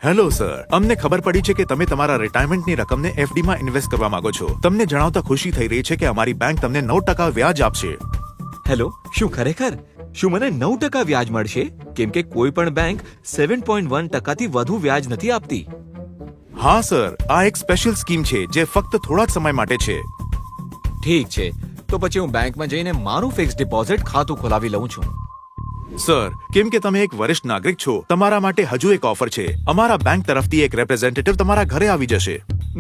Hello sir, અમને ખબર પડી છે કે તમે તમારા રિટાયરમેન્ટની રકમને એફડી માં ઇન્વેસ્ટ કરવા માંગો છો. તમને જણાવતા ખુશી થઈ રહી છે કે અમારી બેંક તમને 9% વ્યાજ આપશે. હેલો, શું ખરેખર? શું મને 9% વ્યાજ મળશે? કેમ કે કોઈ પણ બેંક 7.1%થી વધુ વ્યાજ નથી આપતી. હા સર, આ એક સ્પેશિયલ સ્કીમ છે જે ફક્ત થોડા જ સમય માટે છે. ઠીક છે, તો પછી હું બેંકમાં જઈને મારું ફિક્સ ડિપોઝિટ ખાતું ખોલાવી લઉં છું. સર, કેમ કે તમે એક વરિષ્ઠ નાગરિક છો, તમારા માટે હજુ એક ઓફર છે. અમારા બેંક તરફથી એક રેપ્રેઝેન્ટેટિવ તમારા ઘરે આવી જશે.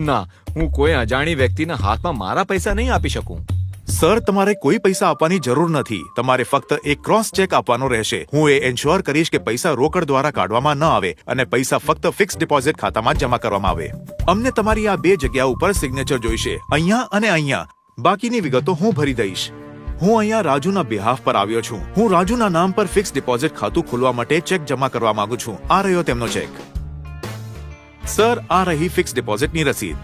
ના, હું કોઈ અજાણી વ્યક્તિના હાથમાં મારા પૈસા નહીં આપી શકું. સર, તમારે કોઈ પૈસા આપવાની જરૂર નથી. તમારે ફક્ત એક ક્રોસ ચેક આપવાનો રહેશે. હું એ એન્શ્યોર કરીશ કે પૈસા રોકડ દ્વારા કાઢવામાં ન આવે અને પૈસા ફક્ત ફિક્સ ડિપોઝિટ ખાતામાં જ જમા કરવામાં આવે. અમને તમારી આ બે જગ્યા ઉપર સિગ્નેચર જોઈશે, અહીંયા અને અહીંયા. બાકીની વિગતો હું ભરી દઈશ. હું અહીંયા રાજુના બિહાફ પર આવ્યો છું. હું રાજુના નામ પર ફિક્સ ડિપોઝિટ ખાતું ખોલવા માટે ચેક જમા કરવા માંગુ છું. આ રહ્યો તેમનો ચેક. સર, આ રહી ફિક્સ ડિપોઝિટની રસીદ.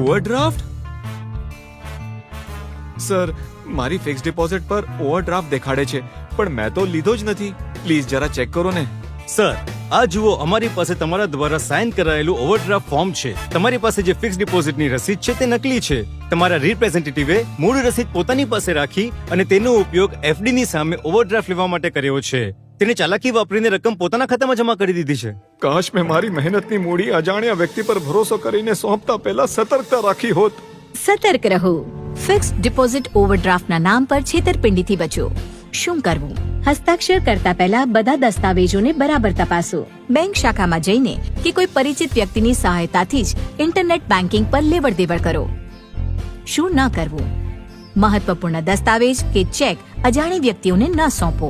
ઓવરડ્રાફ્ટ? સર, મારી ફિક્સ ડિપોઝિટ પર ઓવરડ્રાફ્ટ દેખાડે છે, પણ મેં તો લીધો જ નથી. પ્લીઝ જરા ચેક કરો ને. સર, આ જુઓ, અમારી પાસે તમારા દ્વારા સાઇન કરાયેલું ઓવરડ્રાફ્ટ ફોર્મ છે. તમારી પાસે જે ફિક્સ ડિપોઝિટની રસીદ છે તે નકલી છે. તમારા રિપ્રેઝેન્ટેટિવે મૂળ રસીદ પોતાની પાસે રાખી અને તેનો ઉપયોગ એફડી ની સામે ઓવરડ્રાફ્ટ લેવા માટે કર્યો છે. તેને ચાલાકી વાપરીને રકમ પોતાના ખાતામાં જમા કરી દીધી છે. કાશ મેં મારી મહેનતની મૂડી અજાણ્યા વ્યક્તિ પર ભરોસો કરીને સોંપતા પહેલા સતર્કતા રાખી હોત. સતર્ક રહો. ફિક્સ્ડ ડિપોઝિટ ઓવરડ્રાફ્ટના નામ પર છેતરપિંડીથી બચો. શું કરવું? હસ્તાક્ષર કરતા પહેલા બધા દસ્તાવેજોને બરાબર તપાસો. બેંક શાખામાં જઈને કે કોઈ પરિચિત વ્યક્તિની સહાયતાથી જ ઇન્ટરનેટ બેન્કિંગ પર લેવડ દેવડ કરો. શું ન કરવું? મહત્વપૂર્ણ દસ્તાવેજ કે ચેક અજાણી વ્યક્તિઓને ન સોંપો.